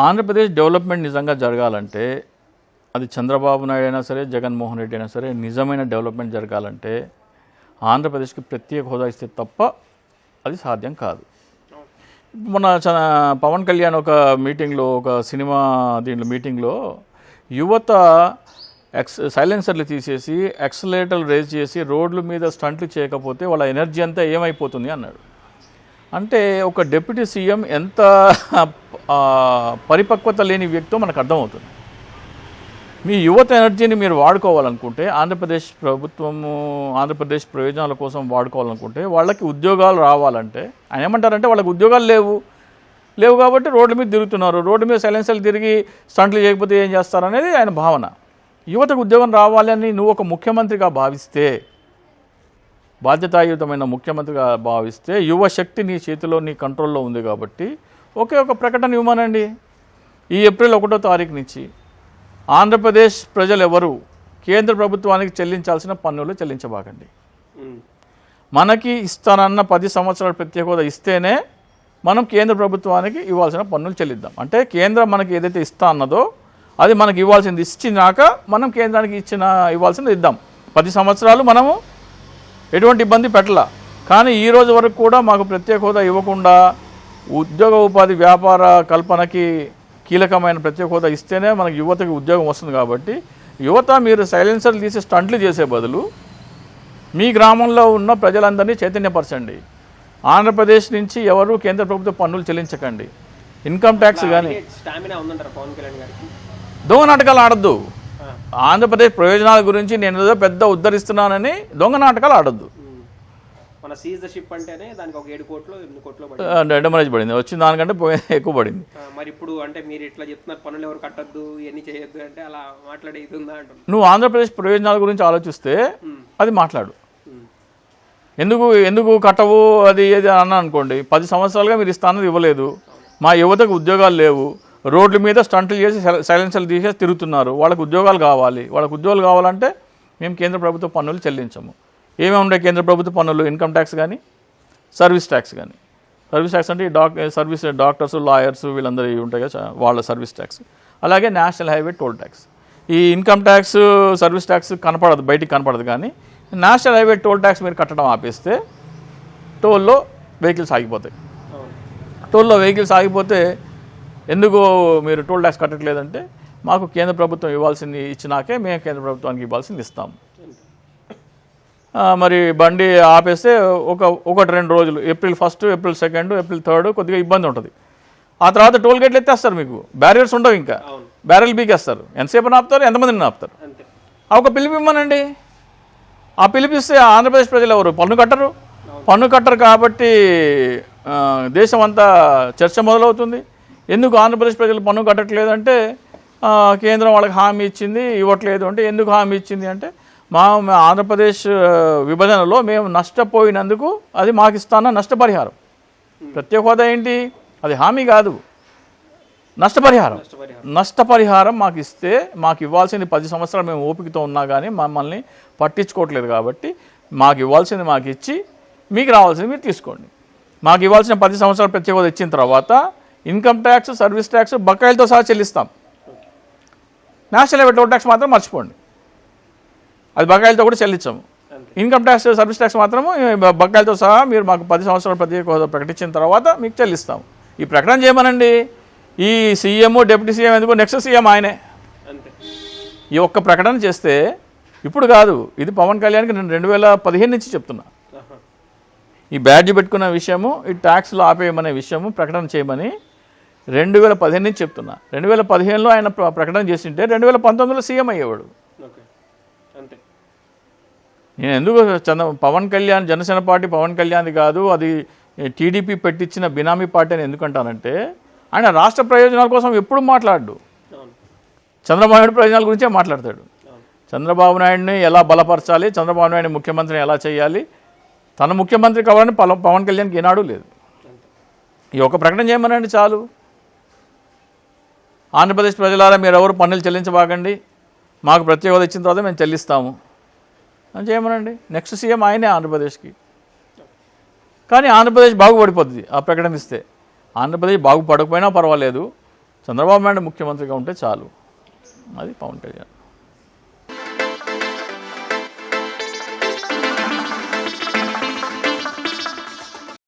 Andhra Pradesh development నిజంగా జరగాలంటే అది చంద్రబాబు నాయుడు అయినా సరే, జగన్మోహన్ రెడ్డి అయినా సరే, నిజమైన డెవలప్మెంట్ జరగాలంటే ఆంధ్రప్రదేశ్కి ప్రత్యేక హోదా ఇస్తే తప్ప అది సాధ్యం కాదు. మొన్న పవన్ కళ్యాణ్ ఒక మీటింగ్లో, ఒక సినిమా మీటింగ్లో యువత సైలెన్సర్లు తీసేసి యాక్సిలరేటర్లు రేజ్ చేసి రోడ్ల మీద స్టంట్లు చేయకపోతే వాళ్ళ ఎనర్జీ అంతా ఏమైపోతుంది అన్నాడు. అంటే ఒక డిప్యూటీ సీఎం ఎంత పరిపక్వత లేని వ్యక్తో మనకు అర్థమవుతుంది. మీ యువత ఎనర్జీని మీరు వాడుకోవాలనుకుంటే, ఆంధ్రప్రదేశ్ ప్రభుత్వము ఆంధ్రప్రదేశ్ ప్రయోజనాల కోసం వాడుకోవాలనుకుంటే, వాళ్ళకి ఉద్యోగాలు రావాలంటే ఆయన ఏమంటారంటే వాళ్ళకి ఉద్యోగాలు లేవు కాబట్టి రోడ్ల మీద తిరుగుతున్నారు, రోడ్డు మీద సైలెన్సర్లు తిరిగి స్టంట్లు చేయకపోతే ఏం చేస్తారనేది ఆయన భావన. యువతకు ఉద్యోగం రావాలని నువ్వు ఒక ముఖ్యమంత్రిగా భావిస్తే, బాధ్యతాయుతమైన ముఖ్యమంత్రిగా భావిస్తే, యువశక్తి నీ చేతిలో, నీ కంట్రోల్లో ఉంది కాబట్టి ఒకే ఒక ప్రకటన ఇవ్వమనండి. ఈ ఏప్రిల్ 1వ తారీఖు నుంచి ఆంధ్రప్రదేశ్ ప్రజలు ఎవరు కేంద్ర ప్రభుత్వానికి చెల్లించాల్సిన పన్నులు చెల్లించబాకండి. మనకి ఇస్తానన్న 10 సంవత్సరాల ప్రత్యేక హోదా ఇస్తేనే మనం కేంద్ర ప్రభుత్వానికి ఇవ్వాల్సిన పన్నులు చెల్లిద్దాం. అంటే కేంద్రం మనకి ఏదైతే ఇస్తా అన్నదో అది మనకి ఇవ్వాల్సింది ఇచ్చినాక మనం కేంద్రానికి ఇవ్వాల్సింది ఇద్దాం. 10 సంవత్సరాలు మనము ఎటువంటి ఇబ్బంది పెట్టాల. కానీ ఈ రోజు వరకు కూడా మాకు ప్రత్యేక హోదా ఇవ్వకుండా ఉద్యోగ ఉపాధి వ్యాపార కల్పనకి కీలకమైన ప్రత్యేక హోదా ఇస్తేనే మనకి యువతకి ఉద్యోగం వస్తుంది. కాబట్టి యువత మీరు సైలెన్సర్లు తీసి స్టంట్లు చేసే బదులు మీ గ్రామంలో ఉన్న ప్రజలందరినీ చైతన్యపరచండి. ఆంధ్రప్రదేశ్ నుంచి ఎవరు కేంద్ర ప్రభుత్వ పన్నులు చెల్లించకండి. ఇన్కమ్ ట్యాక్స్ కానీ దొంగ నాటకాలు ఆడద్దు. ఆంధ్రప్రదేశ్ ప్రయోజనాల గురించి నేను ఏదో పెద్ద ఉద్ధరిస్తున్నానని దొంగ నాటకాలు ఆడద్దు. డెమరేజ్ పడింది, వచ్చిన దానికంటే ఎక్కువ పడింది. మరి ఇప్పుడు అంటే మీరు ఇట్లా చెప్తున్నారు, పనులు ఎవరు కట్టద్దు, ఇవన్నీ చేయొద్దు అంటే అలా మాట్లాడే ఇది ఉందా అంటున్నా. నువ్వు ఆంధ్రప్రదేశ్ ప్రయోజనాల గురించి ఆలోచిస్తే అది మాట్లాడు. ఎందుకు కట్టవు అది ఏది అన్నా అనుకోండి, 10 సంవత్సరాలుగా మీరు ఇస్తానది ఇవ్వలేదు, మా యువతకు ఉద్యోగాలు లేవు, రోడ్ల మీద స్టంట్లు చేసి సైలెన్సర్లు తీసేసి తిరుగుతున్నారు, వాళ్ళకు ఉద్యోగాలు కావాలి. వాళ్ళకు ఉద్యోగాలు కావాలంటే మేము కేంద్ర ప్రభుత్వ పన్నులు చెల్లించము. ఏమేమి ఉండే కేంద్ర ప్రభుత్వ పన్నులు? ఇన్కమ్ ట్యాక్స్ కానీ, సర్వీస్ ట్యాక్స్ కానీ. సర్వీస్ ట్యాక్స్ అంటే సర్వీస్ డాక్టర్స్, లాయర్స్ వీళ్ళందరూ ఉంటాయి కదా, వాళ్ళ సర్వీస్ ట్యాక్స్. అలాగే నేషనల్ హైవే టోల్ ట్యాక్స్. ఈ ఇన్కమ్ ట్యాక్స్, సర్వీస్ ట్యాక్స్ కనపడదు, బయటికి కనపడదు. కానీ నేషనల్ హైవే టోల్ ట్యాక్స్ మీరు కట్టడం ఆపేస్తే టోల్లో వెహికల్స్ ఆగిపోతాయి. టోల్లో వెహికల్స్ ఆగిపోతే ఎందుకు మీరు టోల్ ట్యాక్స్ కట్టట్లేదంటే మాకు కేంద్ర ప్రభుత్వం ఇవ్వాల్సింది ఇచ్చినాకే మేము కేంద్ర ప్రభుత్వానికి ఇవ్వాల్సింది ఇస్తాము. మరి బండి ఆపేస్తే 1-2 రోజులు, ఏప్రిల్ 1, ఏప్రిల్ 2, ఏప్రిల్ 3 కొద్దిగా ఇబ్బంది ఉంటుంది. ఆ తర్వాత టోల్ గేట్లు ఎత్తేస్తారు, మీకు బ్యారియర్స్ ఉండవు, ఇంకా బ్యారెల్ బీకేస్తారు. ఎంతసేపు ఆపుతారు, ఎంతమందిని ఆపుతారు? ఒక పిలుపు ఇవ్వమనండి. ఆ పిలిపిస్తే ఆంధ్రప్రదేశ్ ప్రజలు ఎవరు పన్ను కట్టరు కాబట్టి దేశం అంతా చర్చ మొదలవుతుంది. ఎందుకు ఆంధ్రప్రదేశ్ ప్రజలు పన్ను కట్టట్లేదంటే కేంద్రం వాళ్ళకి హామీ ఇచ్చింది, ఇవ్వట్లేదు అంటే ఎందుకు హామీ ఇచ్చింది అంటే మా ఆంధ్రప్రదేశ్ విభజనలో మేము నష్టపోయినందుకు అది మాకు ఇస్తాన నష్టపరిహారం. ప్రత్యేక హోదా ఏంటి? అది హామీ కాదు, నష్టపరిహారం మాకు ఇస్తే మాకు ఇవ్వాల్సింది 10 సంవత్సరాలు మేము ఓపికతో ఉన్నా కానీ మమ్మల్ని పట్టించుకోవట్లేదు కాబట్టి మాకు ఇవ్వాల్సింది మాకు ఇచ్చి మీకు రావాల్సింది మీరు తీసుకోండి. మాకు ఇవ్వాల్సిన 10 సంవత్సరాలు ప్రత్యేక హోదా ఇచ్చిన తర్వాత ఇన్కమ్ ట్యాక్స్, సర్వీస్ ట్యాక్స్ బకాయిలతో సహా చెల్లిస్తాం. నేషనల్ హైవే టోల్ ట్యాక్స్ మాత్రం మర్చిపోండి, అది బకాయిలతో కూడా చెల్లించాము. ఇన్కమ్ ట్యాక్స్, సర్వీస్ ట్యాక్స్ మాత్రము బకాయిలతో సహా మీరు మాకు 10 సంవత్సరాల ప్రత్యేక హోదా ప్రకటించిన తర్వాత మీకు చెల్లిస్తాము. ఈ ప్రకటన చేయమనండి. ఈ సీఎం, డిప్యూటీ సీఎం ఎందుకు, నెక్స్ట్ సీఎం ఆయనే. ఈ ఒక్క ప్రకటన చేస్తే, ఇప్పుడు కాదు, ఇది పవన్ కళ్యాణ్కి నేను 2015 నుంచి చెప్తున్నా. ఈ బ్యాడ్జ్ పెట్టుకున్న విషయము, ఈ ట్యాక్స్లో ఆపేయమనే విషయము ప్రకటన చేయమని 2015 నుంచి చెప్తున్నా. 2015లో ఆయన ప్రకటన చేసింటే 2019లో సీఎం అయ్యేవాడు. నేను ఎందుకు పవన్ కళ్యాణ్, జనసేన పార్టీ పవన్ కళ్యాణ్ది కాదు, అది టీడీపీ పెట్టించిన బినామీ పార్టీ అని ఎందుకంటానంటే ఆయన రాష్ట్ర ప్రయోజనాల కోసం ఎప్పుడు మాట్లాడు. చంద్రబాబు నాయుడు ప్రయోజనాల గురించే మాట్లాడతాడు. చంద్రబాబు నాయుడిని ఎలా బలపరచాలి, చంద్రబాబు నాయుడిని ముఖ్యమంత్రిని ఎలా చేయాలి, తన ముఖ్యమంత్రి కావాలని పవన్ కళ్యాణ్కి ఏనాడు లేదు. ఈ ఒక ప్రకటన చేయమనండి చాలు. ఆంధ్రప్రదేశ్ ప్రజలారా మీరు ఎవరు పన్నులు చెల్లించబాకండి, మాకు ప్రత్యేక హోదా ఇచ్చిన తర్వాత మేము చెల్లిస్తాము అని చేయమనండి. నెక్స్ట్ సీఎం ఆయనే ఆంధ్రప్రదేశ్కి. కానీ ఆంధ్రప్రదేశ్ బాగుపడిపోతుంది ఆ ప్రకటన ఇస్తే. ఆంధ్రప్రదేశ్ బాగుపడకపోయినా పర్వాలేదు, చంద్రబాబు నాయుడు ముఖ్యమంత్రిగా ఉంటే చాలు. అది పవన్ కళ్యాణ్.